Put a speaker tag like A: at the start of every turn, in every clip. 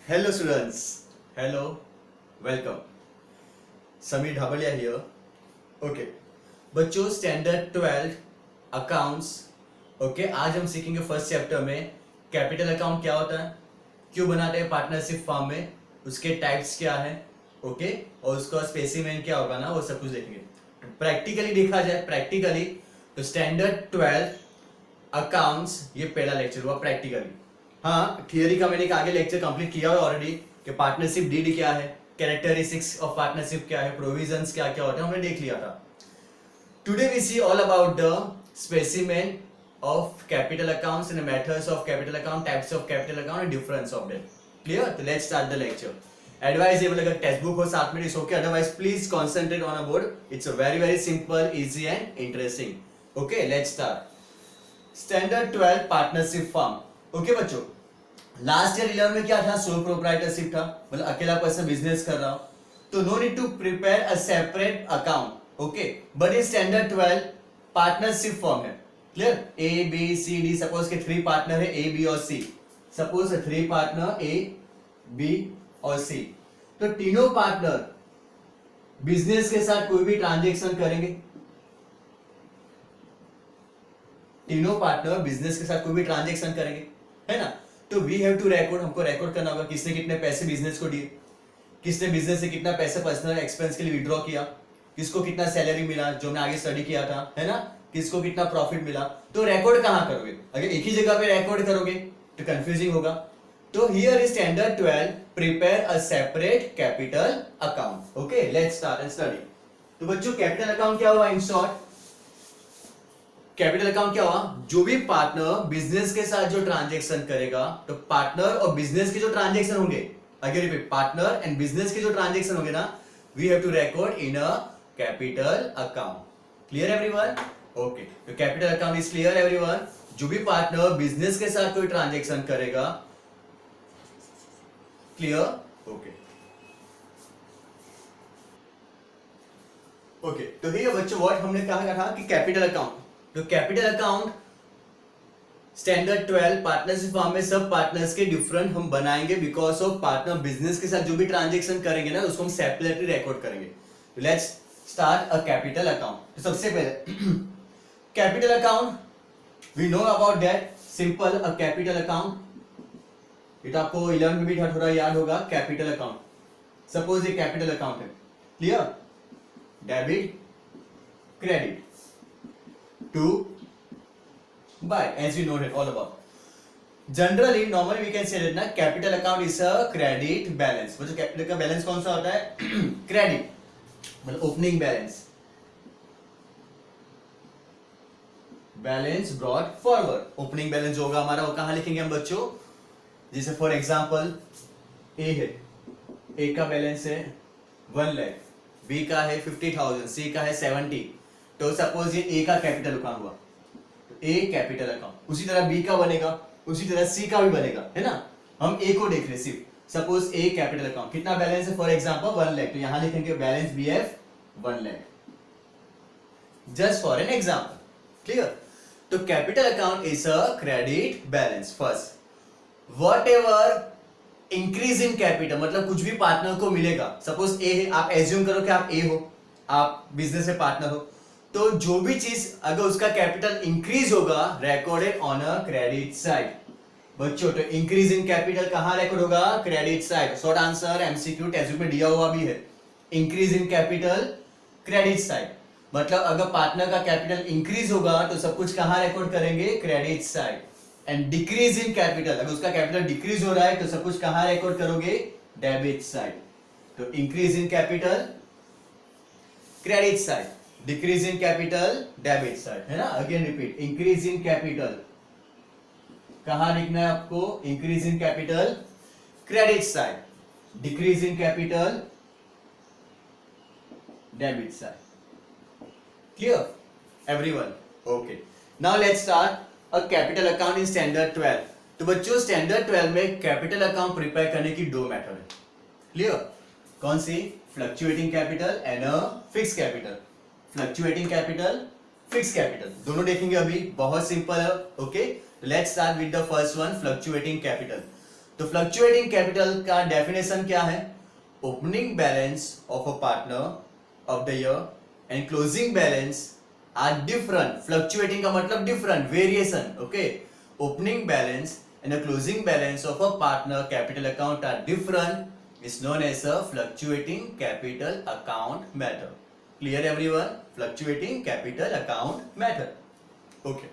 A: Hello students, hello, welcome. Sameer Dhabalia here. Okay, बच्चों standard 12 accounts. Okay, आज हम सीखेंगे फर्स्ट चैप्टर में कैपिटल अकाउंट क्या होता है, क्यों बनाते हैं पार्टनरशिप फॉर्म में, उसके टाइप्स क्या है, ओके, और उसका स्पेसिमेन क्या होगा ना, वो सब कुछ देखेंगे. प्रैक्टिकली देखा जाए, प्रैक्टिकली तो स्टैंडर्ड 12 अकाउंट्स ये पहला लेक्चर हुआ प्रैक्टिकली. हाँ, थियरी का मैंने एक आगे लेक्चर कंप्लीट किया हुआ ऑलरेडी कि पार्टनरशिप डीड क्या है, कैरेक्टरिस्टिक्स ऑफ पार्टनरशिप क्या है, प्रोविजंस क्या क्या होते हैं, हमने देख लिया था. Today we see all about the specimen of capital accounts and the methods of capital account, types of capital account and difference of them. Clear? So let's start the lecture. Advisable अगर text book हो साथ में it's okay, otherwise please concentrate on a board. It's a very simple, easy and interesting. Okay, let's start. Standard 12 partnership firm. Okay बच्चों, last year 11 में क्या था, sole proprietorship था, मतलब अकेला पर्सन बिजनेस कर रहा हो, तो no need to prepare a separate account. Okay, but ये स्टैंडर्ड 12 पार्टनरशिप फॉर्म है. Clear? A B C D, suppose के 3 पार्टनर है ए बी और C. Suppose 3 partner A B और सी, तो तीनों पार्टनर बिजनेस के साथ कोई भी ट्रांजेक्शन करेंगे. तीनों पार्टनर बिजनेस के साथ कोई भी ट्रांजेक्शन करेंगे, है ना. तो वी हैव टू रिकॉर्ड, हमको रिकॉर्ड करना होगा किसने कितने पैसे बिजनेस को दिए, किसने बिजनेस से कितना पैसा पर्सनल एक्सपेंस के लिए विड्रॉ किया, किसको कितना सैलरी मिला जो हमने आगे स्टडी किया था, है ना, किसको कितना प्रॉफिट मिला. तो रिकॉर्ड कहां करोगे, अगर एक ही जगह पे रिकॉर्ड करोगे तो कंफ्यूजिंग होगा. तो here is standard 12 prepare a separate capital account. Okay, let's start and study. तो बच्चों कैपिटल अकाउंट क्या हुआ, इन शॉर्ट कैपिटल अकाउंट क्या हुआ, जो भी पार्टनर बिजनेस के साथ जो ट्रांजेक्शन करेगा, तो पार्टनर और बिजनेस के जो ट्रांजेक्शन होंगे, अगर रिपीट, पार्टनर एंड बिजनेस के जो ट्रांजेक्शन होंगे ना, we have to record in a capital account. Clear everyone? Okay, तो capital account is clear everyone. जो भी पार्टनर बिजनेस के साथ कोई ट्रांजेक्शन करेगा, क्लियर? ओके ओके, तो ये बच्चों व्हाट हमने कहा था कि कैपिटल अकाउंट. तो capital account standard 12 partnership form में सब पार्टनर्स के डिफरेंट हम बनाएंगे, बिकॉज ऑफ पार्टनर बिजनेस के साथ जो भी ट्रांजेक्शन करेंगे ना, उसको हम सेपरेटली रिकॉर्ड करेंगे. तो let's start a capital account. तो सबसे पहले capital account we know about that, simple a capital account. ये तो आपको 11 में भी थोड़ा याद होगा. कैपिटल अकाउंट, सपोज ये कैपिटल अकाउंट है, clear, debit credit to buy, as we know it all about. Generally, normally we can say that ना capital account is a credit balance. वो जो capital का balance कौन सा होता है, credit, मतलब opening balance, balance brought forward. opening balance जो होगा हमारा, वो कहाँ लिखेंगे हम बच्चों, जैसे फॉर एग्जाम्पल ए है, ए का बैलेंस है 1 लाख, बी का है 50,000, सी का है 70. तो सपोज ये ए का कैपिटल अकाउंट हुआ, तो ए कैपिटल अकाउंट, उसी तरह बी का बनेगा, उसी तरह सी का भी बनेगा, है ना. हम ए को देख रहे सिर्फ, सपोज ए कैपिटल अकाउंट कितना बैलेंस है, फॉर एग्जांपल 1 लाख, तो यहां लिखेंगे balance BF 1 lakh, just for an example. Clear? तो capital account is a credit balance. First, whatever increase in capital, मतलब कुछ भी पार्टनर को मिलेगा, सपोज ए है, आप एज्यूम करो कि आप ए हो, आप बिजनेस में पार्टनर हो, तो जो भी चीज अगर उसका कैपिटल इंक्रीज होगा, recorded on a credit side. बच्चों, तो इंक्रीज इन कैपिटल कहां रिकॉर्ड होगा, credit side. Short answer MCQ text book में दिया हुआ भी है, increase in capital credit side. मतलब अगर पार्टनर का कैपिटल इंक्रीज होगा तो सब कुछ कहां रिकॉर्ड करेंगे, credit side. And decrease in capital, अगर उसका कैपिटल डिक्रीज हो रहा है तो सब कुछ कहां रिकॉर्ड करोगे, डेबिट साइड. तो increase in capital credit side, decrease in capital debit side, है ना. Again repeat, increase in capital कहां लिखना है आपको, increase in capital credit side, decrease in capital debit side. Clear everyone? Okay, now let's start a capital account in standard 12. तो बच्चों standard 12 में capital account prepare करने की 2 मेथड है. क्लियर? कौन सी, fluctuating capital and a fix capital. Fluctuating capital, fix capital, दोनों देखेंगे अभी, बहुत सिंपल है. Okay, let's start with the first one, fluctuating capital. तो फ्लक्चुएटिंग कैपिटल का डेफिनेशन क्या है? Opening balance of a partner of the year and closing balance are different. Fluctuating का मतलब different, variation. Okay, opening balance and the closing balance of a partner capital account are different is known as a fluctuating capital account method. Clear everyone? Fluctuating capital account method. Okay.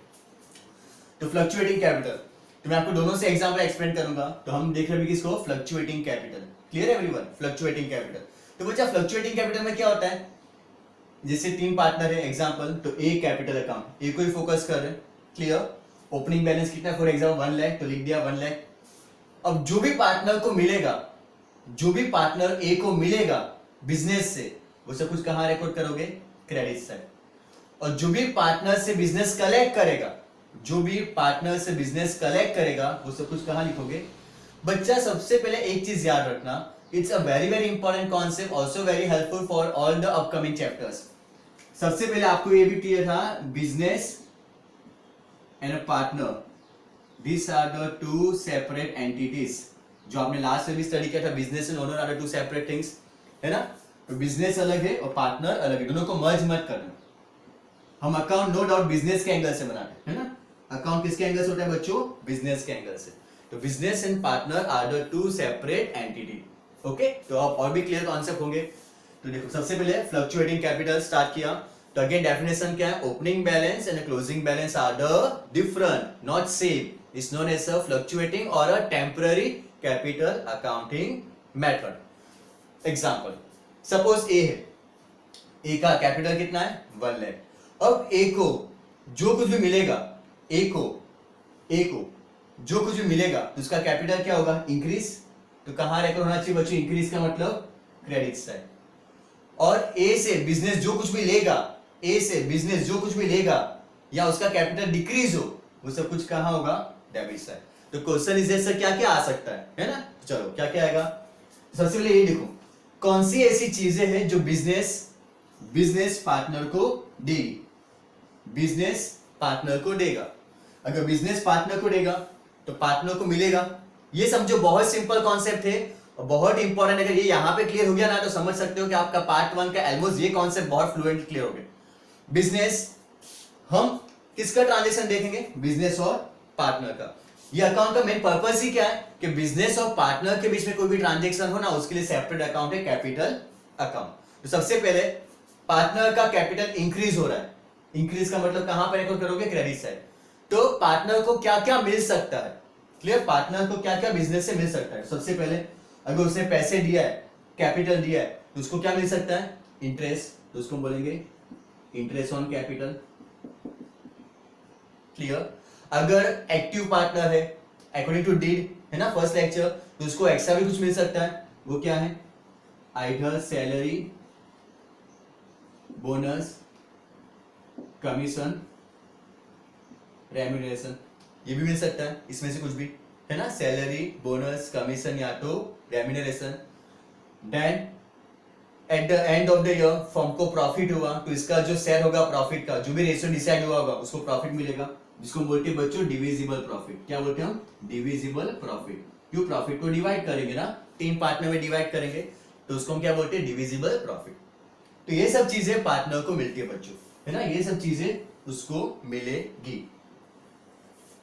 A: तो fluctuating capital, तो मैं आपको दोनों से example explain करूंगा. तो हम देख रहे हैं किसको? Fluctuating capital. Clear everyone? Fluctuating capital. तो बच्चा फ्लक्चुएटिंग कैपिटल में क्या होता है? जैसे तीन पार्टनर है एग्जांपल, तो ए कैपिटल अकाउंट, ए को ही फोकस कर रहे हैं. क्लियर? ओपनिंग बैलेंस कितना है? फॉर एग्जाम्पल 1 लाख, तो लिख दिया 1 लाख. अब जो भी पार्टनर को मिलेगा, जो भी पार्टनर ए को मिलेगा बिजनेस से, वो सब कुछ कहां रिकॉर्ड करोगे? Credit side. और जो भी पार्टनर से बिजनेस कलेक्ट करेगा, जो भी पार्टनर से बिजनेस कलेक्ट करेगा, वो सब कुछ कहां लिखोगे? बच्चा सबसे पहले एक चीज याद रखना, it's a very very important concept, also very helpful for all the upcoming chapters. सबसे पहले आपको ये भी क्लियर था, business and a partner, these are the two separate entities. जो आपने लास्ट में भी स्टडी किया था, business and owner are the two separate things, है ना? तो बिजनेस अलग है और पार्टनर अलग है, दोनों को मर्ज मत करना. हम अकाउंट नो डाउट बिजनेस के एंगल से बनाते हैं, है ना? अकाउंट किसके एंगल से होता है बच्चों? बिजनेस के एंगल से. तो business and partner are the two separate entity. Okay, तो आप और भी क्लियर कॉन्सेप्ट होंगे. तो देखो, सबसे पहले फ्लक्चुएटिंग कैपिटल स्टार्ट किया. तो अगेन डेफिनेशन क्या है? Opening balance and closing balance are the different, not same. It's known as a fluctuating और a temporary capital accounting method. Example, suppose A है, ए का कैपिटल कितना है? 1 लाख. अब ए को जो कुछ भी मिलेगा, ए को जो कुछ भी मिलेगा, तो उसका कैपिटल क्या होगा? इंक्रीज. तो कहां रेकॉर्ड होना चाहिए बच्चों? इंक्रीज का मतलब क्रेडिट साइड. और ए से बिजनेस जो कुछ भी लेगा, ए से बिजनेस जो कुछ भी लेगा या उसका कैपिटल डिक्रीज हो, वो सब कुछ कहां होगा? Debit side. तो क्वेश्चन इज सर क्या क्या आ सकता है ना? चलो क्या क्या आएगा? सबसे पहले ये देखो, कौन सी ऐसी चीजें हैं जो बिजनेस पार्टनर को देगी? बिजनेस पार्टनर को देगा. अगर बिजनेस पार्टनर को देगा तो पार्टनर को मिलेगा. ये समझो बहुत सिंपल कॉन्सेप्ट है और बहुत इंपॉर्टेंट. अगर ये यहां पे क्लियर हो गया ना, तो समझ सकते हो कि आपका पार्ट 1 का ऑलमोस्ट ये कॉन्सेप्ट बहुत फ्लुएंट क्लियर हो गया. बिजनेस, हम किसका ट्रांजेक्शन देखेंगे? बिजनेस और पार्टनर का. ये अकाउंट का मेन पर्पस ही क्या है? कि बिजनेस और पार्टनर के बीच में कोई भी ट्रांजेक्शन हो ना, उसके लिए सेपरेट अकाउंट है, कैपिटल अकाउंट. तो सबसे पहले पार्टनर का कैपिटल इंक्रीज हो रहा है. इंक्रीज का मतलब कहां पर रिकॉर्ड करोगे? Credit side. तो पार्टनर को क्या क्या मिल सकता है? क्लियर? पार्टनर को क्या क्या बिजनेस से मिल सकता है? सबसे पहले अगर उसने पैसे दिया है, कैपिटल दिया है, तो उसको क्या मिल सकता है? इंटरेस्ट. तो उसको बोलेंगे इंटरेस्ट ऑन कैपिटल. क्लियर? अगर एक्टिव पार्टनर है, अकॉर्डिंग टू डीड, है ना, फर्स्ट लेक्चर, तो उसको एक्स्ट्रा भी कुछ मिल सकता है. वो क्या है? आइडर सैलरी, बोनस, कमीशन, रेम्यूनरेशन, ये भी मिल सकता है. इसमें से कुछ भी, है ना? सैलरी, बोनस, कमीशन या तो remuneration. Then at the end of the year firm को प्रॉफिट हुआ, तो इसका जो शेयर होगा प्रॉफिट का, जो भी रेशियो डिसाइड हुआ होगा, उसको प्रॉफिट मिलेगा, जिसको बोलते हैं बच्चों डिविजिबल प्रॉफिट. क्या बोलते हैं हम? Divisible profit. क्यों? प्रॉफिट को डिवाइड करेंगे ना, 3 पार्टनर में डिवाइड करेंगे, तो उसको हम क्या बोलते हैं? Divisible profit. तो ये सब चीजें पार्टनर को मिलती है बच्चों, है ना? ये सब चीजें उसको मिलेगी.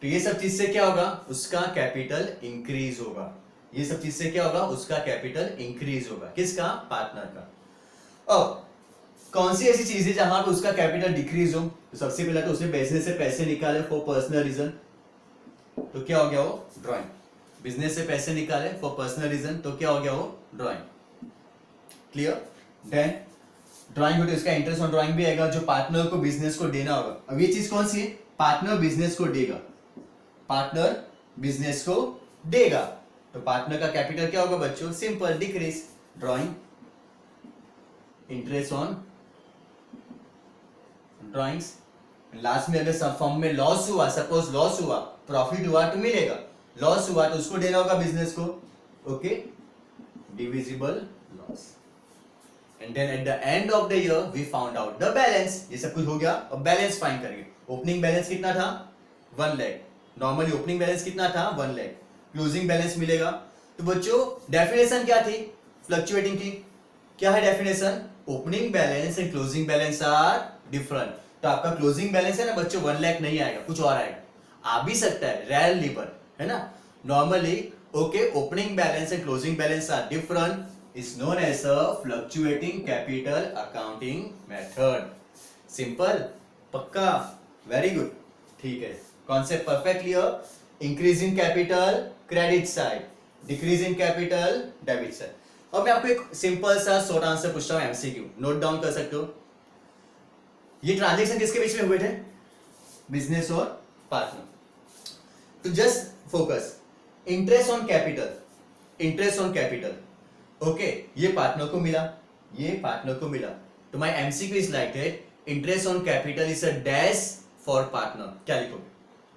A: तो ये सब चीज से क्या होगा? उसका कैपिटल इंक्रीज होगा. ये सब चीज से क्या होगा? उसका कैपिटल इंक्रीज होगा. किसका? पार्टनर का. अब कौन सी ऐसी चीज है जहां पे उसका कैपिटल डिक्रीज हो? तो सबसे पहले तो उसने बिजनेस से पैसे निकाले फॉर पर्सनल रीजन, तो क्या हो गया? वो ड्राइंग. बिजनेस से पैसे निकाले फॉर पर्सनल रीजन, तो क्या हो गया? वो ड्राइंग. क्लियर? देन ड्राइंग हो तो इसका इंटरेस्ट ऑन ड्राइंग भी आएगा, जो पार्टनर को बिजनेस को देना होगा. अब ये चीज कौन सी है? पार्टनर बिजनेस को देगा. पार्टनर बिजनेस को देगा, तो पार्टनर का कैपिटल क्या होगा बच्चों? Simple, decrease. Drawing, interest on drawings. Last में अगर फर्म में लॉस हुआ, सपोज लॉस हुआ, प्रॉफिट हुआ तो मिलेगा, लॉस हुआ तो उसको देना होगा बिजनेस को. Okay, divisible loss. And then at the end of the year we found out the balance. ये सब कुछ हो गया. अब बैलेंस फाइंड करेंगे. ओपनिंग बैलेंस कितना था? 1 लाख. नॉर्मली ओपनिंग बैलेंस कितना था? 1 लाख. क्लोजिंग बैलेंस मिलेगा। तो बच्चों डेफिनेशन क्या थी फ्लक्चुएटिंग की? क्या है definition? Opening balance and closing balance are different. तो आपका क्लोजिंग बैलेंस है ना बच्चों 1 लाख नहीं आएगा, कुछ और आएगा, आ भी सकता है रेयरली पर, है ना। Normally okay opening balance and closing balance are different is known as a fluctuating capital accounting method. Simple, पक्का, वेरी गुड, ठीक है, concept perfect clear. Increase in capital credit side, decrease in capital debit side. अब मैं आपको एक simple सा short answer पूछता हूं एमसीक्यू, नोट डाउन कर सकते हो। ये ट्रांजैक्शन किसके बीच में हुए थे? बिजनेस और पार्टनर। तो just focus, interest on capital, interest on capital, okay, ये पार्टनर को मिला, ये पार्टनर को मिला। तो my MCQ is like that, interest on capital is a dash for partner. क्या लिखोगे?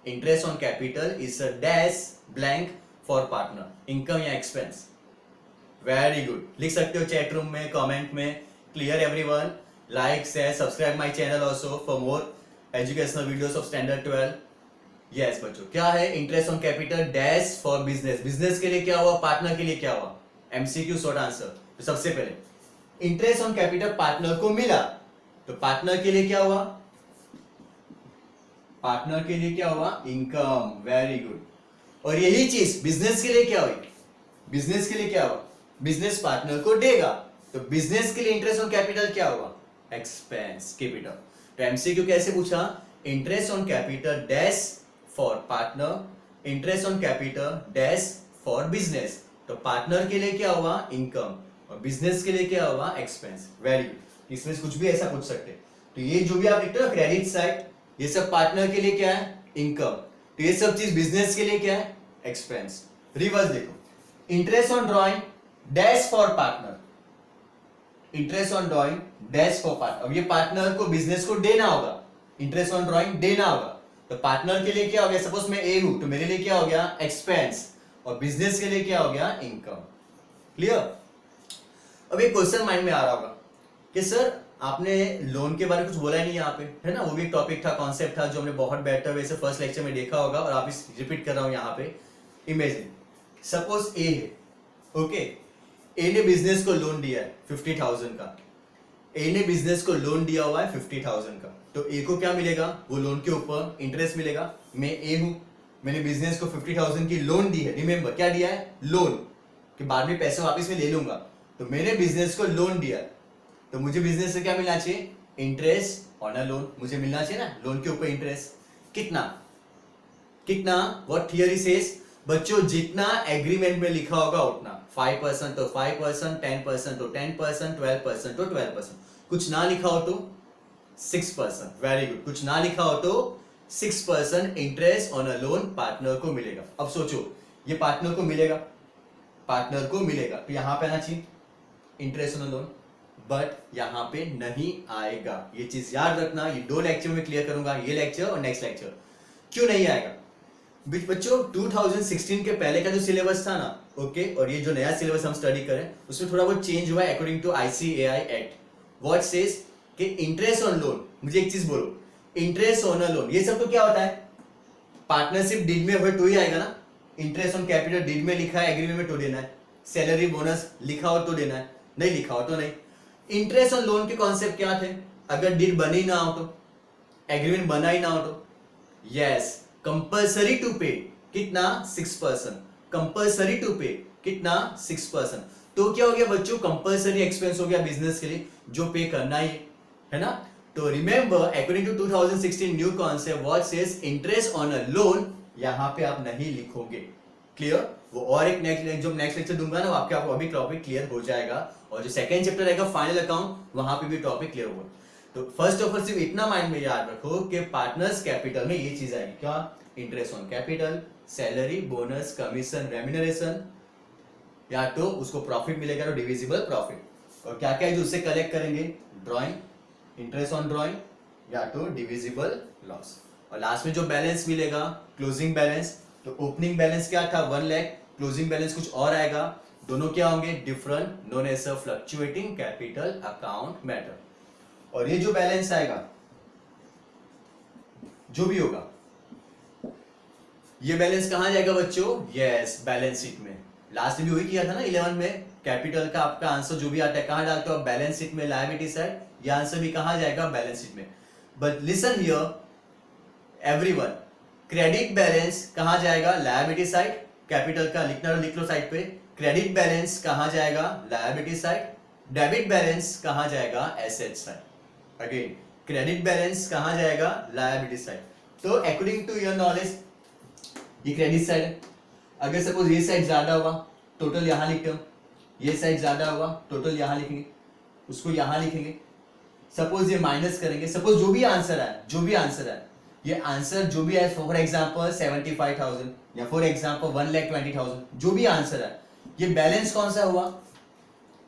A: Interest on capital is a dash blank for partner, income या एक्सपेंस। वेरी गुड, लिख सकते हो चैट रूम में, कमेंट में। Clear everyone? Like share subscribe my channel also for more educational videos of standard 12। Yes बच्चों, क्या है interest on capital dash for business? Business के लिए क्या हुआ, पार्टनर के लिए क्या हुआ? MCQ short answer. तो सबसे पहले इंटरेस्ट ऑन कैपिटल पार्टनर को मिला, तो पार्टनर के लिए क्या हुआ? पार्टनर के लिए क्या हुआ? इनकम। Very good. और यही चीज बिजनेस के लिए क्या हुई? बिजनेस के लिए क्या हुआ? बिजनेस पार्टनर को देगा, तो बिजनेस के लिए इंटरेस्ट ऑन कैपिटल क्या हुआ? Expense, capital. तो एमसीक्यू कैसे पूछा? Interest on capital dash for partner, interest on capital dash for business. तो पार्टनर के लिए क्या हुआ? इनकम, और बिजनेस के लिए क्या हुआ? एक्सपेंस। वेरी गुड, इसमें कुछ भी ऐसा पूछ सकते। तो ये जो भी आप लिखते हो क्रेडिट साइड, ये सब पार्टनर के लिए क्या है? इनकम। तो ये सब चीज बिजनेस के लिए क्या है? एक्सपेंस। रिवर्स देखो, interest on drawing dash for partner, interest on drawing dash for partner. अब ये पार्टनर को बिजनेस को देना होगा, इंटरेस्ट ऑन ड्रॉइंग देना होगा। तो पार्टनर के लिए क्या हो गया? सपोज मैं ए हूं, तो मेरे लिए क्या हो गया? एक्सपेंस, और बिजनेस के लिए क्या हो गया? इनकम। क्लियर? अब एक क्वेश्चन माइंड में आ रहा होगा कि सर आपने लोन के बारे में कुछ बोला ही नहीं यहाँ पे, है ना। वो भी एक टॉपिक था, कॉन्सेप्ट था जो हमने बहुत बेटर वे से फर्स्ट लेक्चर में देखा होगा, और आप इस रिपीट कर रहा हूं यहाँ पे। इमेजिन सपोज ए है, ओके, ए ने बिजनेस को लोन दिया है 50,000 का, ए ने बिजनेस को लोन दिया हुआ है 50,000 का। तो ए को क्या मिलेगा? वो लोन के ऊपर इंटरेस्ट मिलेगा। मैं ए हूं, मैंने बिजनेस को 50,000 की लोन दी है। रिमेंबर क्या दिया है? लोन, कि बाद में पैसे वापस में ले लूंगा। तो मैंने बिजनेस को लोन दिया, तो मुझे बिजनेस से क्या मिलना चाहिए? Interest on a loan. मुझे मिलना चाहिए ना लोन के ऊपर इंटरेस्ट। कितना? कितना? व्हाट थियरी सेज बच्चों, जितना एग्रीमेंट में लिखा होगा उतना। 5% तो 5%, 10% तो 10%, 12% तो 12%। कुछ ना लिखा हो तो 6%। वेरी गुड, कुछ ना लिखा हो तो 6% interest on a loan partner को मिलेगा। अब सोचो, ये पार्टनर को मिलेगा, पार्टनर को मिलेगा, तो यहां पे आना चाहिए interest on a loan, but यहां पे नहीं आएगा। ये चीज याद रखना, ये 2 लेक्चर में क्लियर करूंगा, ये लेक्चर और नेक्स्ट लेक्चर। क्यों नहीं आएगा बच्चों? 2016 के पहले का जो सिलेबस था ना, ओके, और ये जो नया सिलेबस हम स्टडी करें उसमें थोड़ा बहुत चेंज हुआ है according to ICAI act. What says कि इंटरेस्ट ऑन लोन, मुझे एक चीज बोलो, इंटरेस्ट ऑन अ लोन ये सब तो क्या होता है? पार्टनरशिप डीड में हुए तो ही आएगा ना। इंटरेस्ट ऑन कैपिटल डीड में लिखा है, एग्रीमेंट में तो देना है। सैलरी बोनस लिखा हो तो देना है, नहीं लिखा हो तो नहीं। इंटरेस्ट ऑन लोन के कॉन्सेप्ट क्या थे? अगर डीड बनी ना हो तो, एग्रीमेंट बना ही ना हो तो, यस, कंपल्सरी टू पे कितना? 6%। कंपल्सरी टू पे कितना? 6%। तो क्या हो गया बच्चों? कंपल्सरी एक्सपेंस हो गया बिजनेस के लिए, जो पे करना ही है ना। तो remember according to 2016 new concept what says interest on a loan, यहां पे आप नहीं लिखोगे। क्लियर? वो और एक नेक्स्ट लेक्चर दूंगा ना, आपको अभी टॉपिक क्लियर हो जाएगा, और जो सेकंड चैप्टर रहेगा फाइनल अकाउंट, वहां पे भी टॉपिक क्लियर होगा। तो फर्स्ट ऑफ ऑल सिर्फ इतना माइंड में याद रखो कि पार्टनर्स कैपिटल में ये चीज आएगी, क्या? Interest on capital, salary, bonus, commission, remuneration, या तो उसको प्रॉफिट मिलेगा तो डिविजिबल प्रॉफिट, और क्या क्या है जो उससे कलेक्ट करेंगे? ड्रॉइंग, इंटरेस्ट ऑन ड्रॉइंग, या तो डिविजिबल लॉस, और लास्ट में जो बैलेंस मिलेगा क्लोजिंग बैलेंस। तो ओपनिंग बैलेंस क्या था? 1 लाख, क्लोजिंग बैलेंस कुछ और आएगा, दोनों क्या होंगे? Different, known as a fluctuating capital account matter. और ये जो बैलेंस आएगा, जो भी होगा, ये बैलेंस कहाँ जाएगा बच्चों? यस, बैलेंस शीट में। लास्ट में भी वही किया था ना 11 में। कैपिटल का आपका आंसर जो भी आता है कहाँ डालते हो आप? बैलेंस शीट में, लायबिलिटी साइड। ये आंसर भी कहाँ जाएगा? बैलेंस शीट में। But listen here everyone, credit balance कहाँ जाएगा? Liability side. कैपिटल का लिखना लिख लो साइड पे। क्रेडिट बैलेंस कहाँ जाएगा? Liability side. डेबिट बैलेंस कहाँ जाएगा? Asset side. Again, credit balance कहाँ जाएगा? Liability side. तो अकॉर्डिंग टू योर नॉलेज ये क्रेडिट साइड है। अगर सपोज ये साइड ज्यादा हुआ, टोटल यहां लिखते हो। ये साइड ज्यादा हुआ, टोटल यहां लिखेंगे, उसको यहां लिखेंगे। सपोज ये माइनस करेंगे, सपोज जो भी आंसर है, जो भी आंसर है, ये आंसर जो भी है, फॉर एग्जांपल 75,000 या फॉर एग्जांपल 1,20,000, जो भी आंसर है, ये बैलेंस कौन सा हुआ?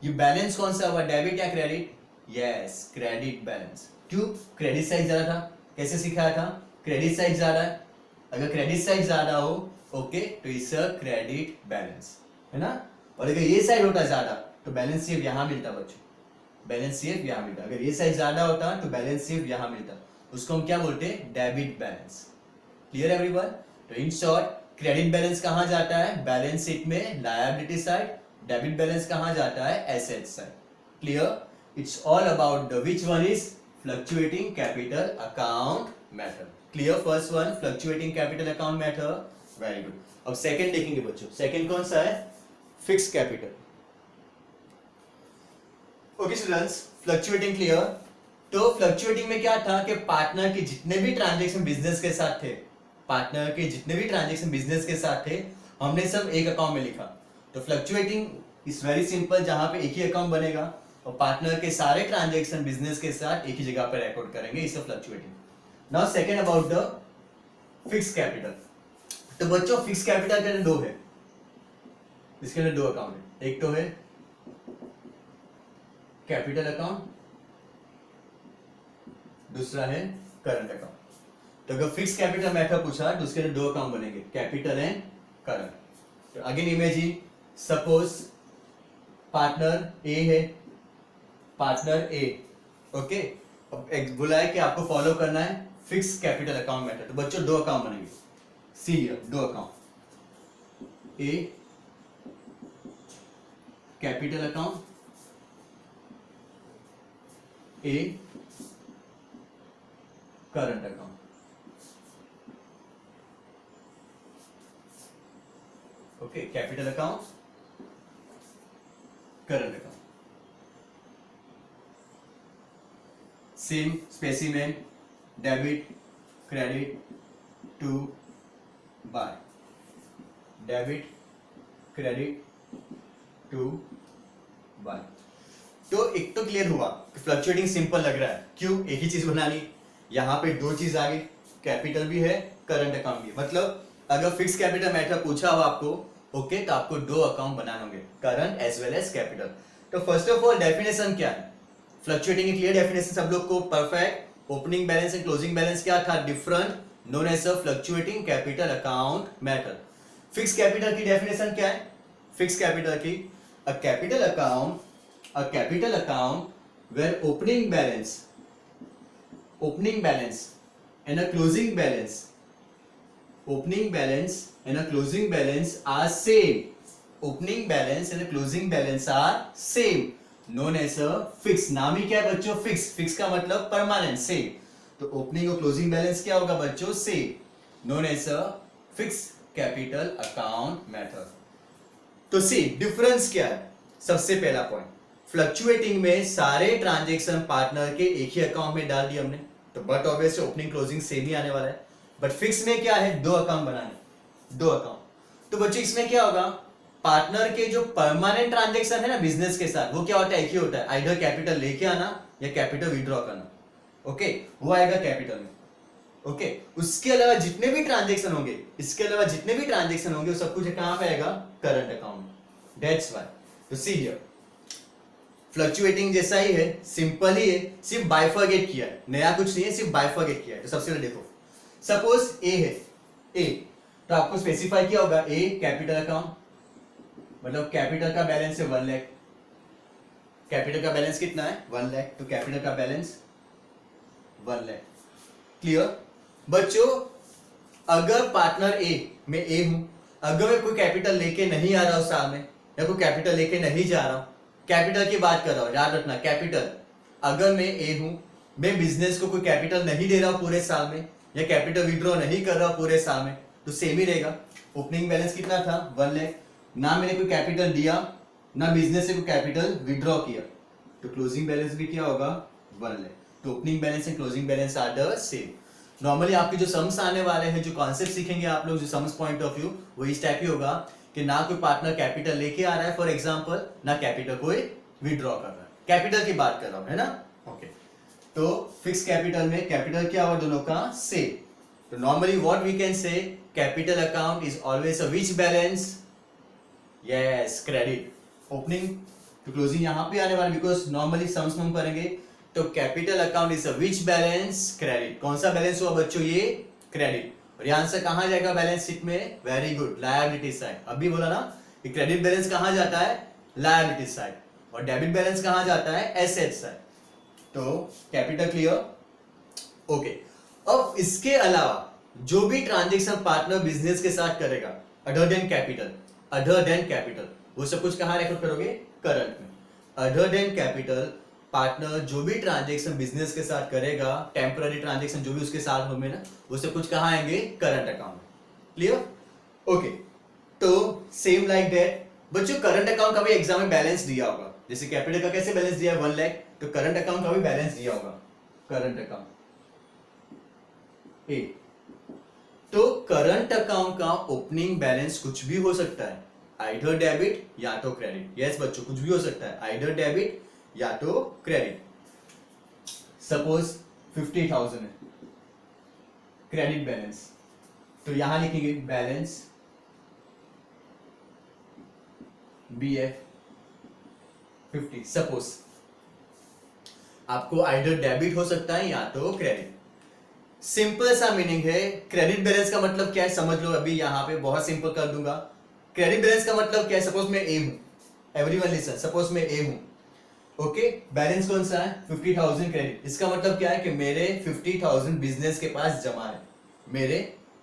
A: ये बैलेंस कौन सा हुआ? डेबिट या क्रेडिट? Yes, credit balance. क्यों? क्रेडिट साइड ज्यादा था। कैसे सिखाया था? क्रेडिट साइड ज्यादा है। अगर क्रेडिट साइड ज्यादा हो, ओके, तो इट्स अ क्रेडिट बैलेंस, है ना। और अगर ये साइड होता ज्यादा तो बैलेंस सिर्फ यहां मिलता बच्चों, बैलेंस सिर्फ यहां मिलता। अगर ये साइड ज्यादा होता तो बैलेंस सिर्फ यहां मिलता, उसको हम क्या बोलते हैं? Debit balance. Clear everyone? तो इन शॉर्ट, क्रेडिट बैलेंस कहां जाता है? बैलेंस शीट में, लायबिलिटी साइड। डेबिट बैलेंस कहां जाता है? Asset side. Clear? It's all about the which one is fluctuating capital account method. Clear? First one fluctuating capital account method, very good. अब second देखेंगे बच्चों। सेकंड कौन सा है? Fix capital. Okay students, fluctuating clear? तो fluctuating में क्या था कि पार्टनर के जितने भी ट्रांजैक्शन बिजनेस के साथ थे, पार्टनर के जितने भी ट्रांजैक्शन बिजनेस के साथ थे, हमने सब एक अकाउंट में लिखा। तो फ्लक्चुएटिंग इज वेरी सिंपल, जहां पे एक ही अकाउंट बनेगा और पार्टनर के सारे ट्रांजैक्शन बिजनेस के साथ एक ही जगह पर रिकॉर्ड करेंगे, इसे fluctuating. Now second about the fix capital. तो बच्चों फिक्स कैपिटल के अंदर दो है, इसके अंदर दो अकाउंट है। एक तो है कैपिटल अकाउंट, दूसरा है करंट अकाउंट। तो अगर फिक्स कैपिटल मेथड पूछा तो उसके अंदर दो अकाउंट बनेंगे, कैपिटल एंड करंट। तो अगेन इमेजिन, सपोज पार्टनर ए है, पार्टनर ए, ओके। अब एक बोला है कि आपको फॉलो करना है फिक्स कैपिटल अकाउंट मेथड। तो बच्चों दो अकाउंट बनेंगे, सी हियर, दो account, a capital account, a current account. Okay, capital account, current account. Same specimen, debit credit to by, debit credit to by. तो एक तो क्लियर हुआ कि फ्लक्चुएटिंग सिंपल लग रहा है, क्यों? एक ही चीज बनानी, यहां पे दो चीज आ गई, कैपिटल भी है, करंट अकाउंट भी। मतलब अगर फिक्स कैपिटल मैटर पूछा हो आपको, ओके, तो आपको दो अकाउंट बनाने होंगे, current as well as capital. तो फर्स्ट ऑफ ऑल डेफिनेशन क्या है? फ्लक्चुएटिंग की क्लियर डेफिनेशन सब लोग को perfect. Opening balance and closing balance क्या था? Different, known as a fluctuating capital account method. Fix capital की डेफिनेशन क्या है? फिक्स कैपिटल की, a capital account, a capital account where opening balance and a closing balance are same. Opening balance and a closing balance are same, known as a fix. नाम ही क्या है बच्चों? Fix. Fix का मतलब permanent, same. तो opening और closing balance क्या होगा बच्चों? Same, known as a fix capital account method. तो सी डिफरेंस क्या है? सबसे पहला पॉइंट, फ्लक्चुएटिंग में सारे ट्रांजैक्शन पार्टनर के एक ही अकाउंट में डाल दिए हमने, तो but obviously opening closing same ही आने वाला है। बट फिक्स में क्या है? दो अकाउंट बनाने, दो अकाउंट। तो बच्चों इसमें क्या होगा? पार्टनर के जो परमानेंट ट्रांजैक्शन है ना बिजनेस के साथ, वो क्या होता है? एक ही होता है, आइदर कैपिटल लेके आना या कैपिटल विड्रॉ करना, ओके, वो आएगा कैपिटल में, ओके। उसके अलावा जितने भी ट्रांजैक्शन होंगे, इसके अलावा जितने भी ट्रांजैक्शन होंगे, वो सब कुछ कहां पे आएगा? करंट अकाउंट में। दैट्स व्हाई तो सी हियर फ्लक्चुएटिंग जैसा ही है, सिंपल ही है, सिर्फ बाइफरगेट किया है, नया कुछ नहीं है, सिर्फ बाइफरगेट किया है। तो सबसे पहले देखो, सपोज ए है, ए, तो आपको स्पेसिफाई किया होगा ए कैपिटल अकाउंट, मतलब कैपिटल का बैलेंस है 1 लाख। कैपिटल का बैलेंस कितना है? 1 लाख। तो कैपिटल का बैलेंस 1 लाख। क्लियर बच्चों? अगर पार्टनर ए, मैं ए हूं, अगर मैं कोई कैपिटल लेके नहीं आ रहा हूं साल में, या कोई कैपिटल लेके नहीं जा रहा हूं, कैपिटल की बात कर रहा हूं, याद रखना कैपिटल, अगर मैं ए हूं, मैं बिजनेस को कोई कैपिटल नहीं दे रहा हूं पूरे साल में, या कैपिटल विड्रॉ नहीं कर रहा हूं पूरे साल में, तो सेम ही रहेगा। ओपनिंग बैलेंस कितना था 1 लाख, ना मैंने कोई कैपिटल दिया ना बिजनेस से कोई कैपिटल विड्रॉ किया, तो क्लोजिंग बैलेंस भी क्या होगा 1 लाख। तो opening balance and closing balance are the same. Normally आपके जो सम्स आने वाले हैं, जो कॉन्सेप्ट सीखेंगे आप लोग, जो सम्स पॉइंट ऑफ व्यू, वो इस टाइप ही होगा कि ना कोई पार्टनर कैपिटल लेके आ रहा है फॉर एग्जांपल, ना कैपिटल कोई विड्रॉ कर रहा है, कैपिटल की बात कर रहा हूं, है ना। ओके, तो फिक्स कैपिटल में कैपिटल क्या हुआ दोनों का सेम। तो normally what we can say, capital account is always a which balance, yes credit. Opening तो क्लोजिंग यहां पे आने वाला, बिकॉज नॉर्मली सम्स हम करेंगे, तो capital account is a which balance, credit. कौन सा बैलेंस हुआ बच्चों, ये क्रेडिट। और यहां से कहां जाएगा बैलेंस शीट में, वेरी गुड, लायबिलिटी साइड। अभी बोला ना कि क्रेडिट बैलेंस कहां जाता है, लायबिलिटी साइड, और डेबिट बैलेंस कहां जाता है, एसेट साइड। तो कैपिटल क्लियर, ओके। अब इसके अलावा जो भी ट्रांजेक्शन पार्टनर बिजनेस के साथ करेगा other than capital, other than capital, वो सब कुछ कहां रेकॉर्ड करोगे, करंट में। अदर देन कैपिटल पार्टनर जो भी ट्रांजेक्शन बिजनेस के साथ करेगा, टेम्पररी ट्रांजेक्शन जो भी उसके साथ होंगे ना, वो सब कुछ कहां आएंगे, करंट अकाउंट में। Clear, okay. तो सेम लाइक दैट बच्चों, करंट अकाउंट का भी एग्जाम में बैलेंस दिया होगा, जैसे कैपिटल का कैसे बैलेंस दिया है 1 लाख, तो करंट अकाउंट का भी बैलेंस दिया होगा, करंट अकाउंट ए। तो करंट अकाउंट का ओपनिंग बैलेंस कुछ भी हो सकता है, आइदर डेबिट या तो क्रेडिट। यस बच्चों, कुछ भी हो सकता है, आइदर डेबिट या तो क्रेडिट। सपोज 50,000 है क्रेडिट बैलेंस, तो यहां लिखेंगे बैलेंस BF 50। सपोज आपको आइदर डेबिट हो सकता है या तो क्रेडिट। सिंपल सा मीनिंग है। क्रेडिट बैलेंस का मतलब क्या है समझ लो, अभी यहां पे बहुत सिंपल कर दूंगा। क्रेडिट बैलेंस का मतलब क्या है, सपोज मैं ए हूं, एवरीवन लिसन, सपोज मैं ए हूं, ओके, बैलेंस कौन सा है 50,000 क्रेडिट। इसका मतलब क्या है कि मेरे 50,000 बिजनेस के पास जमा है, मेरे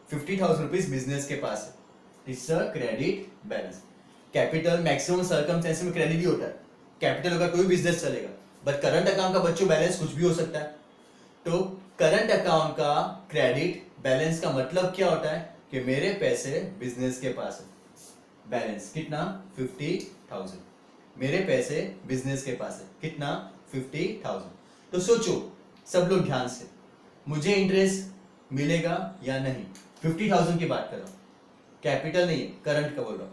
A: 50,000 रुपीज बिजनेस के पास है, it's a credit balance. Capital maximum circumstance में क्रेडिट ही होता है, कैपिटल होगा कोई बिजनेस चलेगा, बट करंट अकाउंट का बच्चों बैलेंस कुछ भी हो सकता है। तो करंट अकाउंट का क्रेडिट बैलेंस का मतलब क्या होता है कि मेरे पैसे बिजनेस के पास है, बैलेंस कितना 50,000, मेरे पैसे बिजनेस के पास है कितना 50,000। तो सोचो सब लोग ध्यान से, मुझे इंटरेस्ट मिलेगा या नहीं, 50,000 की बात कर रहा हूं, कैपिटल नहीं है, करंट का बोल रहा हूं,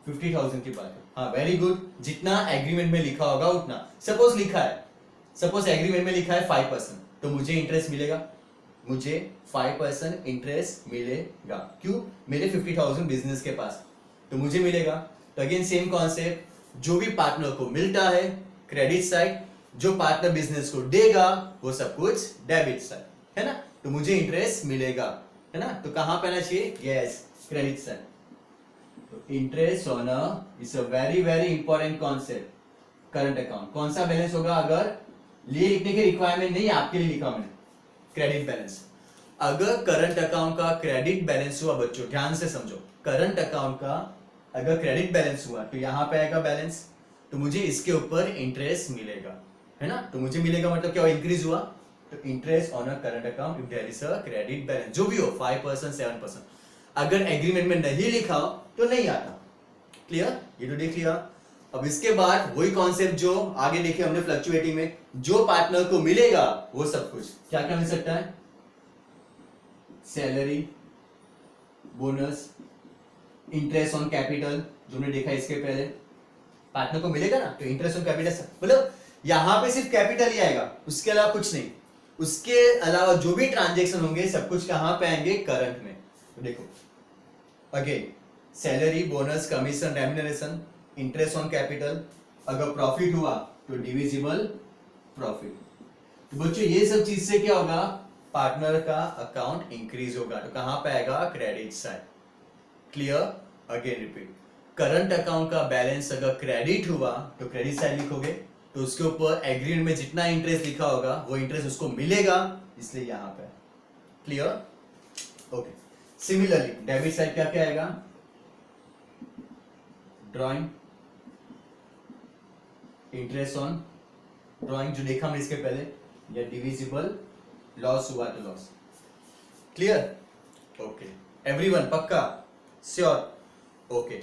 A: 50,000 की बात है। हाँ वेरी गुड, जितना एग्रीमेंट में लिखा होगा उतना। सपोज लिखा है, सपोज एग्रीमेंट में लिखा है 5%, तो मुझे इंटरेस्ट मिलेगा, मुझे 5% इंटरेस्ट मिलेगा। क्यों, मेरे 50,000 बिजनेस के पास, तो मुझे मिलेगा। तो अगेन सेम कॉन्सेप्ट, जो भी पार्टनर को मिलता है क्रेडिट साइड, जो पार्टनर बिजनेस को देगा वो सब कुछ डेबिट साइड, है ना। तो मुझे इंटरेस्ट मिलेगा, है ना। तो कहां पे आना चाहिए, यस क्रेडिट साइड। तो interest on is a very very important concept. Current account कौन सा बैलेंस होगा, अगर लिए लिखने की रिक्वायरमेंट नहीं, आपके लिए लिखा मैंने क्रेडिट बैलेंस। अगर करंट अकाउंट का क्रेडिट बैलेंस हुआ बच्चों, ध्यान से समझो, करंट अकाउंट का अगर क्रेडिट बैलेंस हुआ तो यहां पे आएगा बैलेंस, तो मुझे इसके ऊपर इंटरेस्ट मिलेगा, है ना। तो मुझे मिलेगा मतलब क्या, इंक्रीज हुआ, तो interest on a current account if there is a credit balance, जो भी हो 5% 7%। अगर एग्रीमेंट में नहीं लिखा हो तो नहीं आता। क्लियर, ये तो देख लिया। अब इसके बाद वही कॉन्सेप्ट जो आगे देखे हमने फ्लक्चुएटिंग में, जो पार्टनर को मिलेगा वो सब कुछ क्या क्या मिल सकता है, salary, bonus, interest on capital, जो हमने देखा इसके पहले, पार्टनर को मिलेगा ना, तो इंटरेस्ट ऑन कैपिटल, मतलब यहां पे सिर्फ कैपिटल ही आएगा, उसके अलावा कुछ नहीं। उसके अलावा जो भी ट्रांजेक्शन होंगे सब कुछ कहां पे आएंगे, करंट में। तो देखो again, salary, bonus, commission, remuneration, interest on capital, अगर प्रॉफिट हुआ तो डिविजिबल प्रॉफिट। तो बच्चों ये सब चीज से क्या होगा, पार्टनर का अकाउंट इंक्रीज होगा, तो कहां पे आएगा, credit side. Clear, again repeat, current account का बैलेंस अगर क्रेडिट हुआ तो क्रेडिट साइड लिखोगे, तो उसके ऊपर एग्रीमेंट में जितना इंटरेस्ट लिखा होगा वो इंटरेस्ट उसको मिलेगा, इसलिए यहां पे। Clear, okay. Similarly debit side क्या क्या आएगा, ड्रॉइंग, इंटरेस्ट ऑन ड्रॉइंग जो देखा हमने इसके पहले, या डिविजिबल, लॉस हुआ तो लॉस। क्लियर? ओके एवरीवन, पक्का, sure? Okay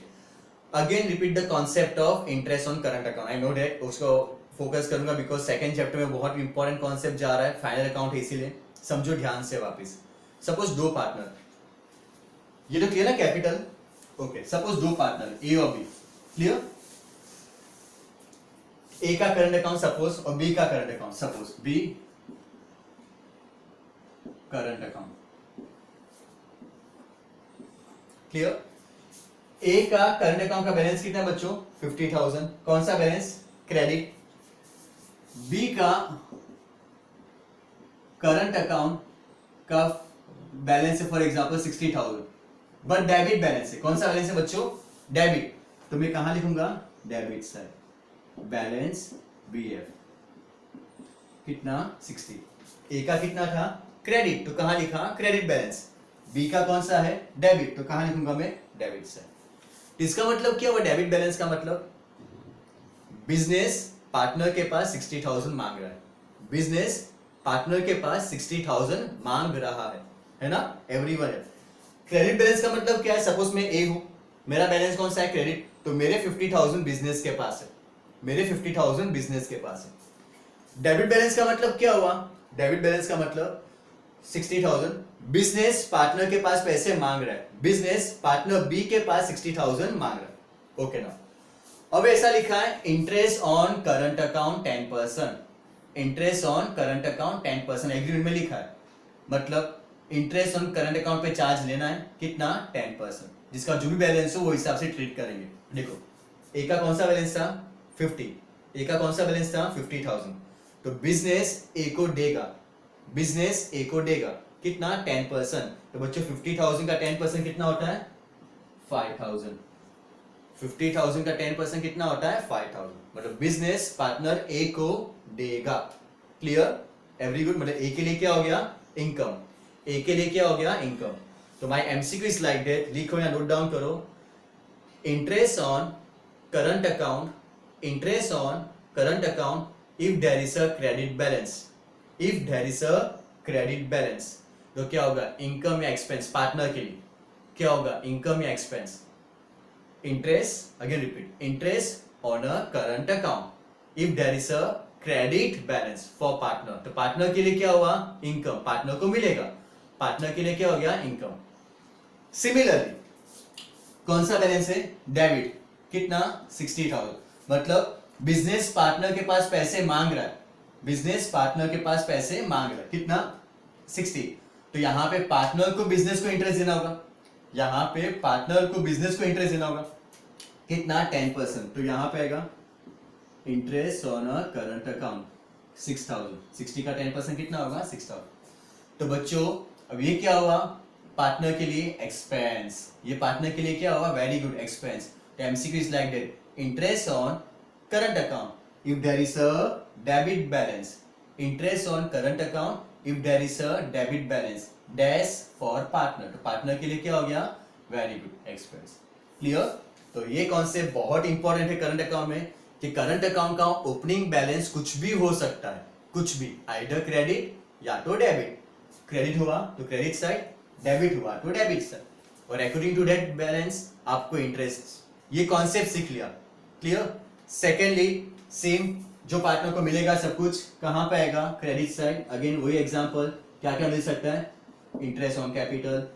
A: again repeat the concept of interest on current account. I know that उसको फोकस करूंगा बिकॉज सेकंड चैप्टर में बहुत इंपॉर्टेंट कॉन्सेप्ट जा रहा है, फाइनल अकाउंट है, इसीलिए समझो ध्यान से वापस। सपोज दो पार्टनर, ये तो क्लियर है कैपिटल, ओके सपोज दो पार्टनर ए और बी, क्लियर? ए का करंट अकाउंट सपोज और बी का current account suppose, B current account, clear? A का करंट अकाउंट का बैलेंस कितना है बच्चों, 50,000, कौन सा बैलेंस, क्रेडिट। बी का करंट अकाउंट का बैलेंस है for example 60,000, but debit balance है, कौन सा बैलेंस है बच्चों, डेबिट। तो मैं कहां लिखूंगा, डेबिट साइड, बैलेंस बीएफ कितना 60। ए का कितना था, क्रेडिट, तो कहां लिखा, क्रेडिट बैलेंस। बी का कौन सा है, डेबिट, तो कहां लिखूंगा मैं, डेबिट साइड। इसका मतलब क्या हुआ, डेबिट बैलेंस का मतलब बिजनेस पार्टनर के पास 60,000 मांग रहा है, बिजनेस पार्टनर के पास 60,000 मांग रहा है ना एवरीवन। क्रेडिट बैलेंस का मतलब क्या है, सपोज मैं ए हूं, मेरा बैलेंस कौन सा है, क्रेडिट, तो मेरे 50,000 बिजनेस के पास है, मेरे 50,000 बिजनेस के पास है। डेबिट बैलेंस का मतलब क्या हुआ, डेबिट बैलेंस का मतलब 60,000 बिजनेस पार्टनर के पास पैसे मांग रहा है, बिजनेस पार्टनर बी के पास 60,000 मांग रहा है, ओके ना। अब ऐसा लिखा है interest on current account 10%, interest on current account 10%, agreement में लिखा है, मतलब इंटरेस्ट ऑन करंट अकाउंट पे चार्ज लेना है कितना, 10%, जिसका जो भी बैलेंस हो वो हिसाब से ट्रीट करेंगे। देखो ए का कौन सा बैलेंस था, 50, ए का कौन सा बैलेंस था, 50,000, तो बिजनेस ए को देगा, बिजनेस ए को देगा कितना, 10%, तो बच्चों 50,000 का 10% कितना होता है, 5,000, 50,000 का 10% कितना होता है, 5,000, मतलब बिजनेस पार्टनर ए को देगा। क्लियर, एवरी गुड, मतलब ए के लिए क्या हो गया, इनकम, ए के लिए क्या हो गया, इनकम। तो my MCQ is like that, लिखो या नोट डाउन करो, interest on current account, interest on current account if there is a credit balance, if there is a credit balance, तो क्या होगा, इनकम या एक्सपेंस, पार्टनर के लिए क्या होगा, इनकम या expense. Interest, again repeat, interest on a current account if there is a credit balance for partner, तो पार्टनर के लिए क्या हुआ, इनकम, पार्टनर को मिलेगा, पार्टनर के लिए क्या हो गया, इनकम। सिमिलरली कौन सा बैलेंस है, डेबिट, कितना, 60,000, मतलब बिजनेस पार्टनर के पास पैसे मांग रहा है, बिजनेस पार्टनर के पास पैसे मांग रहा है कितना, 60, तो यहां पे पार्टनर को बिजनेस को इंटरेस्ट देना होगा, यहां पे पार्टनर को बिजनेस को इंटरेस्ट देना होगा कितना, 10%, तो यहां पे आएगा interest on a current account 6,000, 60 का 10% कितना होगा, 6,000। तो बच्चों अब ये क्या हुआ, पार्टनर के लिए एक्सपेंस, ये पार्टनर के लिए क्या हुआ, वेरी गुड, एक्सपेंस। तो MCQ is like that, interest on current account if there is a debit balance, interest on current account if there is a debit balance dash for partner, तो partner के लिए क्या हो गया, very good, expense. Clear? तो ये concept बहुत important है करंट अकाउंट में, कि करंट अकाउंट का ओपनिंग बैलेंस कुछ भी हो सकता है, कुछ भी, आइदर क्रेडिट या तो डेबिट, क्रेडिट हुआ तो क्रेडिट साइड, डेबिट हुआ तो डेबिट साइड, और अकॉर्डिंग टू दैट बैलेंस आपको इंटरेस्ट, ये कॉन्सेप्ट सीख लिया। क्लियर? सेकेंडली सेम, जो पार्टनर को मिलेगा सब कुछ कहां पे आएगा, क्रेडिट साइड, अगेन वही एग्जांपल, क्या क्या मिल सकता है, interest on capital,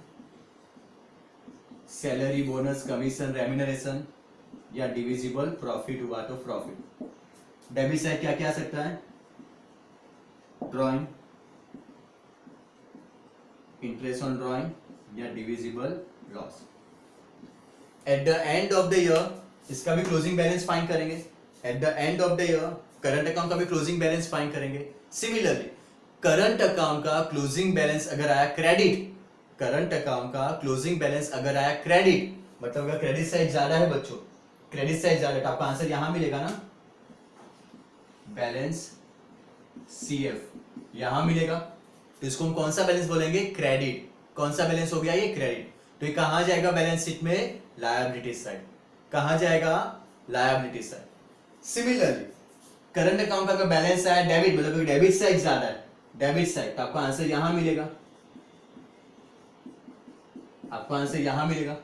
A: salary, bonus, commission, remuneration, या डिविजिबल प्रॉफिट हुआ तो प्रॉफिट। डेबिट साइड क्या क्या आ सकता है, ड्रॉइंग, इंटरेस्ट ऑन ड्रॉइंग, या divisible loss. Eight the end of the year इसका भी क्लोजिंग बैलेंस फाइंड करेंगे, eight the end of the year current account का भी क्लोजिंग बैलेंस फाइंड करेंगे। सिमिलरली करंट अकाउंट का क्लोजिंग बैलेंस अगर आया क्रेडिट, करंट अकाउंट का क्लोजिंग बैलेंस अगर आया क्रेडिट, मतलब अगर क्रेडिट साइड ज्यादा है बच्चों, क्रेडिट साइड ज्यादा है तो आपका आंसर यहां मिलेगा ना, बैलेंस सीएफ यहां मिलेगा, तो इसको हम कौन सा बैलेंस बोलेंगे, क्रेडिट। कौन सा बैलेंस हो गया ये, क्रेडिट। तो ये कहां जाएगा बैलेंस शीट में? Liability side. कहां जाएगा? Liability side. Similarly current account का बैलेंस है डेबिट, मतलब डेबिट साइड ज्यादा है, डेबिट साइड, तो आपको आंसर यहां मिलेगा, आपको आंसर यहां मिलेगा।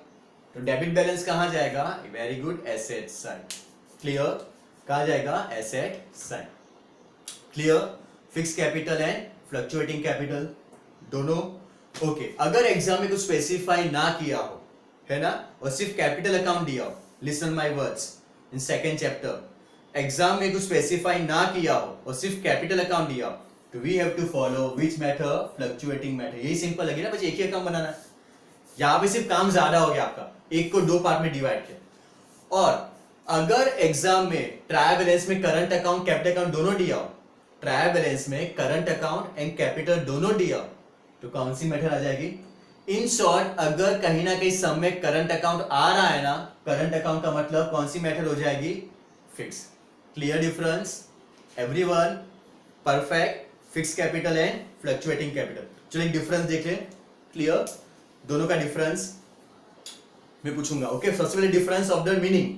A: तो डेबिट बैलेंस कहां जाएगा? Very good, asset side. Clear? कहां जाएगा? Asset side. Clear? Fix capital and fluctuating capital दोनों ओके। अगर एग्जाम में कुछ स्पेसिफाई ना किया हो, है ना, और सिर्फ कैपिटल अकाउंट दिया हो, listen my words in second chapter, exam में कुछ स्पेसिफाई ना किया हो और सिर्फ कैपिटल अकाउंट दिया हो, तो we have to follow which method? Fluctuating method. यही सिंपल लगे ना बच्चे, एक ही अकाउंट बनाना है। यहां पे सिर्फ काम ज्यादा हो गया आपका, एक को दो पार्ट में डिवाइड किया। और अगर एग्जाम में ट्रायल बैलेंस में करंट अकाउंट कैपिटल अकाउंट दोनों दिया हो, ट्रायल बैलेंस में करंट अकाउंट एंड कैपिटल दोनों दिया हो, तो कौन सी मेथड आ जाएगी? इन शॉर्ट, अगर कहीं ना कहीं सम में करंट अकाउंट आ रहा है ना, करंट अकाउंट का मतलब कौन सी मेथड हो जाएगी? Fix. Clear difference everyone? Perfect. Fix capital and fluctuating capital. चलो एक डिफरेंस देख ले। क्लियर? दोनों का डिफरेंस मैं पूछूंगा। ओके, सबसे पहले difference of the meaning.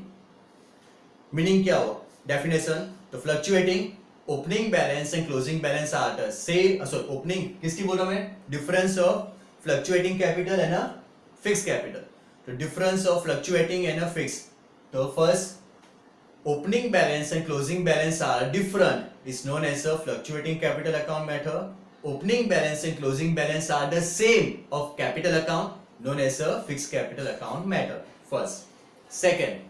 A: Meaning क्या हुआ? डेफिनेशन, तो fluctuating opening balance and closing balance are the same. Sorry, opening किसकी बोल रहा हूं मैं? Difference of fluctuating capital and fix capital. तो difference of fluctuating and fix, तो first opening balance and closing balance are different is known as a fluctuating capital account method. Opening balance and closing balance are the same of capital account known as a fixed capital account method. First. Second,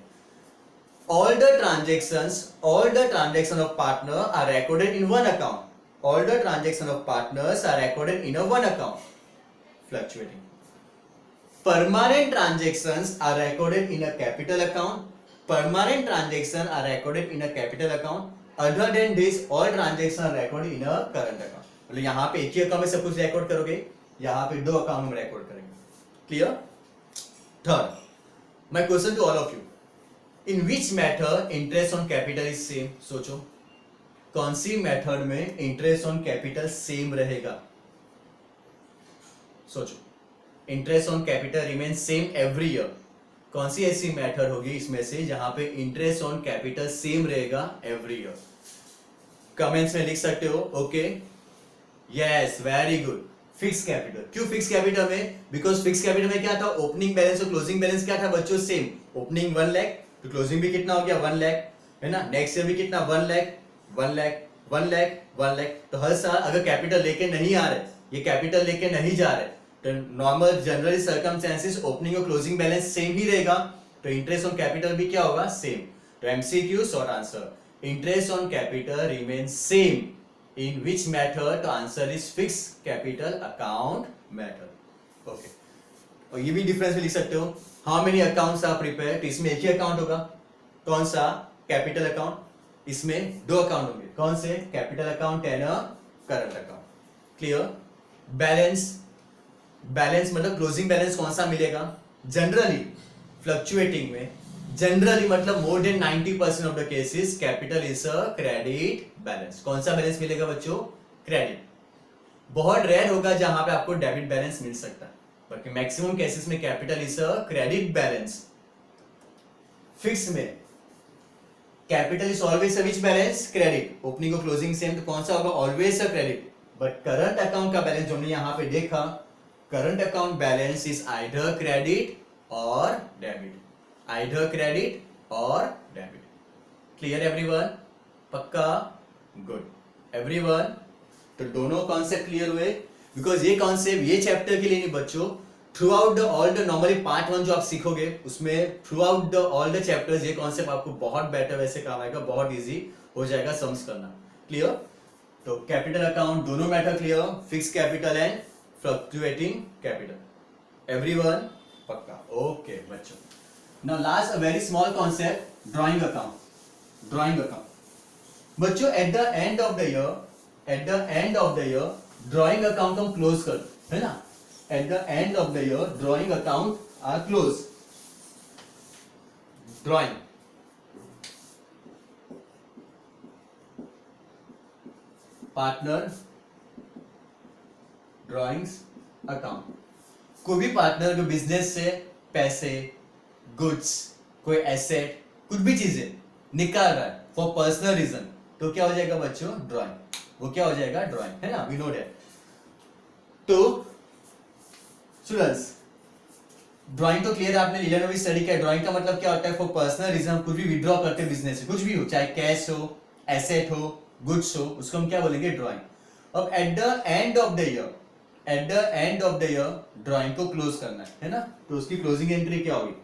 A: all the transactions of partner are recorded in one account. All the transactions of partners are recorded in a one account. Fluctuating. Permanent transactions are recorded in a capital account. Permanent transactions are recorded in a capital account. Other than this, all transactions are recorded in a current account. मतलब यहाँ पे एक ही account में सब कुछ record करोगे, यहाँ पे दो अकाउंट में रिकॉर्ड करेंगे। Clear? Third, my question to all of you, in which method interest on capital is same? सोचो, कौन सी मेथड में इंटरेस्ट ऑन कैपिटल सेम रहेगा? सोचो, interest on capital remain same every year. कौन सी ऐसी मेथड होगी इसमें से जहां पे इंटरेस्ट ऑन कैपिटल सेम रहेगा एवरी ईयर? कमेंट्स में लिख सकते हो। Okay, yes, very good. Fix capital. क्यों फिक्स कैपिटल में? बिकॉज फिक्स कैपिटल में क्या था? ओपनिंग बैलेंस और क्लोजिंग बैलेंस क्या था बच्चों? सेम। ओपनिंग 1 लाख, तो क्लोजिंग भी कितना हो गया? 1 लाख, है ना। नेक्स्ट ईयर भी कितना? 1 लाख, 1 लाख, 1 लाख, 1 लाख। तो हर साल अगर कैपिटल लेके नहीं आ रहे, ये कैपिटल लेके नहीं जा रहे, तो नॉर्मल जनरली सर्कमस्टेंसेस ओपनिंग और क्लोजिंग बैलेंस सेम ही रहेगा, तो इंटरेस्ट ऑन कैपिटल भी क्या होगा? सेम। तो MCQ short answer, interest on capital remain same in which method? तो answer is fix capital account method. Okay, और ये भी डिफरेंस भी लिख सकते हो। How many accounts are prepare? तो इसमें एक ही अकाउंट होगा। कौन सा? Capital account. इसमें दो अकाउंट होंगे। कौन से? Capital account and current account. Clear? Balance, balance मतलब क्लोजिंग बैलेंस कौन सा मिलेगा? जनरली फ्लक्चुएटिंग में, जनरली मतलब more than 90% of the cases capital is a credit balance. कौन सा बैलेंस मिलेगा बच्चों? क्रेडिट। बहुत रेयर होगा जहां पे आपको डेबिट बैलेंस मिल सकता है, बल्कि मैक्सिमम केसेस में capital is a credit balance. Fix में capital is always a which balance? Credit. Opening और क्लोजिंग सेम, तो कौन सा होगा? Always a credit. But current account का बैलेंस जो हमने यहां पे देखा, current account balance is either credit or debit, either credit or debit. Clear everyone? पक्का? Good everyone? तो दोनों कॉन्सेप्ट क्लियर हुए। बिकॉज ये कॉन्सेप्ट ये चैप्टर के लिए नहीं बच्चों, through out the all the normally part 1 जो आप सीखोगे उसमें through out the all the chapters ये कॉन्सेप्ट आपको बहुत बेटर वैसे काम आएगा, बहुत इजी हो जाएगा सम्स करना। क्लियर? तो कैपिटल अकाउंट दोनों matter clear, fix capital and fluctuating capital. Everyone? पक्का? ओके बच्चों। Now last a very small concept, drawing account. Drawing account बच्चों, at the end of the year, at the end of the year drawing account हम close कर, है ना। At the end of the year drawing account are close. Drawing, partner drawings account. कोई भी partner जो business से पैसे, goods, कोई एसेट, कुछ भी चीजें निकाल रहा है फॉर पर्सनल रीजन, तो क्या हो जाएगा बच्चों? ड्राइंग। वो क्या हो जाएगा? ड्राइंग, है ना? We know that. तो स्टूडेंट्स, ड्राइंग तो क्लियर है, आपने लीला में भी स्टडी किया। ड्राइंग का मतलब क्या होता है? फॉर पर्सनल रीजन कुछ भी विड्रॉ करते बिजनेस से, कुछ भी हो, चाहे कैश हो, एसेट हो, गुड्स हो, उसको हम क्या बोलेंगे? ड्राइंग। अब eight the end of the year, at the end of the year drawing को क्लोज करना है ना? तो उसकी क्लोजिंग एंट्री क्या होगी?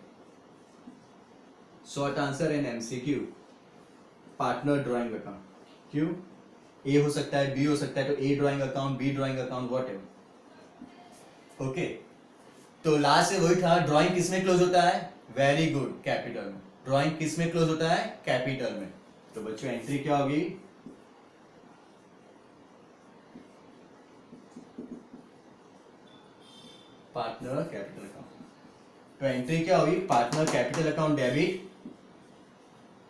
A: Short answer in MCQ, partner drawing account. क्यों? ए हो सकता है, बी हो सकता है, तो A drawing account, B drawing account, whatever. Okay, तो लास्ट से वही था, ड्राइंग किस में क्लोज होता है? वेरी गुड, कैपिटल में। ड्राइंग किस में क्लोज होता है? कैपिटल में। तो बच्चों एंट्री क्या होगी? Partner capital account. तो एंट्री क्या होगी? Partner capital account debit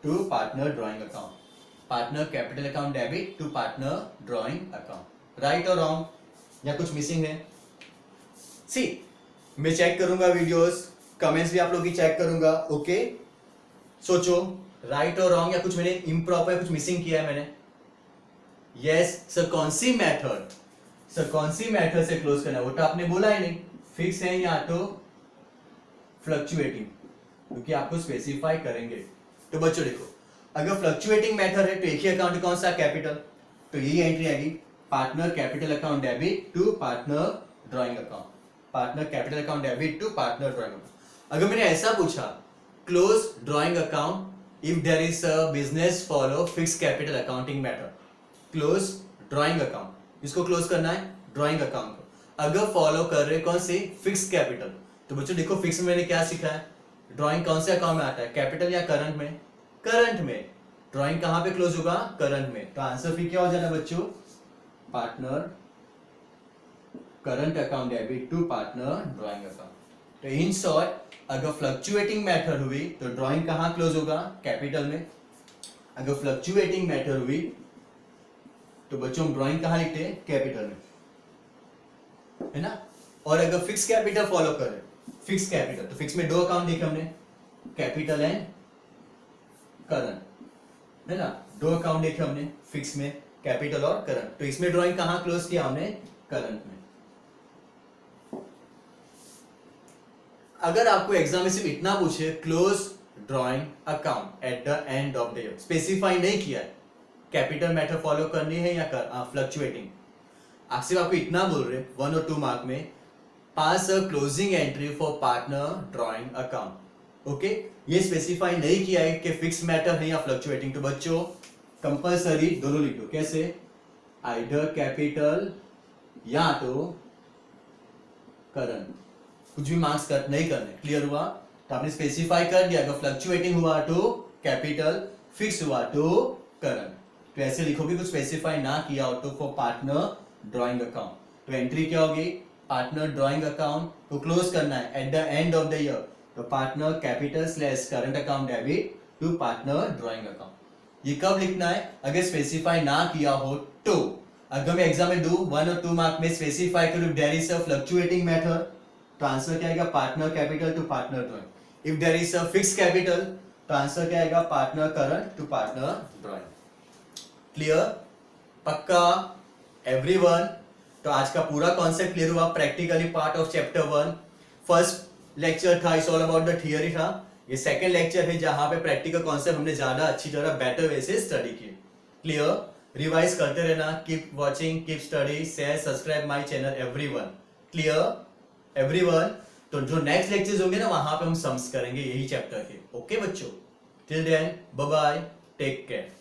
A: to partner drawing account. Partner capital account debit to partner drawing account. Right और रॉन्ग, या कुछ मिसिंग है? सी, मैं चेक करूंगा वीडियोस, कमेंट्स भी आप लोग की चेक करूंगा। ओके, सोचो राइट और रॉन्ग, या कुछ मैंने इम्प्रॉपर, कुछ मिसिंग किया है मैंने? यस सर, कौन सी मेथड? सर कौन सी मेथड से क्लोज करना है? वो तो आपने बोला ही नहीं, फिक्स है या तो फ्लक्चुएटिंग, क्योंकि आपको स्पेसिफाई करेंगे। तो बच्चों देखो, अगर फ्लक्चुएटिंग मेथड है तो एक ही अकाउंट कौन सा? कैपिटल। तो यही एंट्री आएगी, partner capital account debit to partner drawing account. Partner capital account debit to partner drawing account. अगर मैंने ऐसा पूछा, close drawing account if there is a business follow fix capital accounting method. Close drawing account, इसको close करना है drawing account को, अगर follow कर रहे कौन से? Fix capital. तो बच्चों देखो, फिक्स में मैंने क्या सीखा है? ड्राइंग कौन से अकाउंट में आता है? कैपिटल या करंट में? करंट में। ड्राइंग कहां पे क्लोज होगा? करंट में। तो आंसर फिर क्या हो जाना बच्चों? Partner current account debit to partner drawing account. तो इन शॉर्ट, अगर फ्लक्चुएटिंग मेथड हुई तो ड्राइंग कहां क्लोज होगा? कैपिटल में। अगर फ्लक्चुएटिंग मेथड हुई तो बच्चों ड्राइंग कहां लिखते हैं? कैपिटल में, है ना? और अगर फिक्स कैपिटल फॉलो करें, फिक्स कैपिटल, तो फिक्स में दो अकाउंट देखे हमने, कैपिटल एंड करंट, है ना? दो अकाउंट देखे हमने फिक्स में, कैपिटल और करंट। तो इसमें ड्राइंग कहां क्लोज किया हमने? करंट में। अगर आपको एग्जाम में सिर्फ इतना पूछे, close drawing account eight the end of the year, specify नहीं किया है कैपिटल मेथड फॉलो करनी है या फ्लक्चुएटिंग, सिर्फ आपको इतना बोल रहे 1 और 2 मार्क में, pass a closing entry for partner drawing account. Okay, ये स्पेसिफाई नहीं किया है कि फिक्स मैटर है या फ्लक्चुएटिंग। तो बच्चों कंपलसरी दोनों लिख दो। कैसे? आइदर कैपिटल या तो करंट, कुछ भी मार्क्स कट नहीं करने। क्लियर हुआ? तो आपने स्पेसिफाई कर दिया, अगर फ्लक्चुएटिंग हुआ तो कैपिटल, फिक्स हुआ तो करंट। तो ऐसे लिखोगे, कुछ स्पेसिफाई ना किया हो तो फॉर पार्टनर ड्राइंग अकाउंट। तो एंट्री क्या होगी? पार्टनर ड्राइंग अकाउंट को क्लोज करना है at the end of the year, तो partner capital slash current account debit to partner drawing account. ये कब लिखना है? अगर स्पेसिफाई ना किया हो तो। अगर मैं एग्जाम में दूं 1 और 2 मार्क में स्पेसिफाई करूं there is a fluctuating method, तो आंसर क्या आएगा? Partner capital to partner drawing. If there is a fix capital, तो आंसर क्या आएगा? Partner current to partner drawing. Clear? पक्का एवरीवन? तो आज का पूरा कॉन्सेप्ट क्लियर हुआ, practically part of chapter 1। First lecture था, it's all about the theory था। ये सेकंड लेक्चर है जहां पे प्रैक्टिकल कॉन्सेप्ट हमने ज्यादा अच्छी तरह बेटर वे से स्टडी किए। क्लियर? रिवाइज करते रहना, keep watching, keep study, share, subscribe my channel everyone. Clear everyone? तो जो नेक्स्ट लेक्चर्स होंगे ना, वहां पे हम सम्स करेंगे यही चैप्टर के। ओके बच्चों, till then bye bye, take care.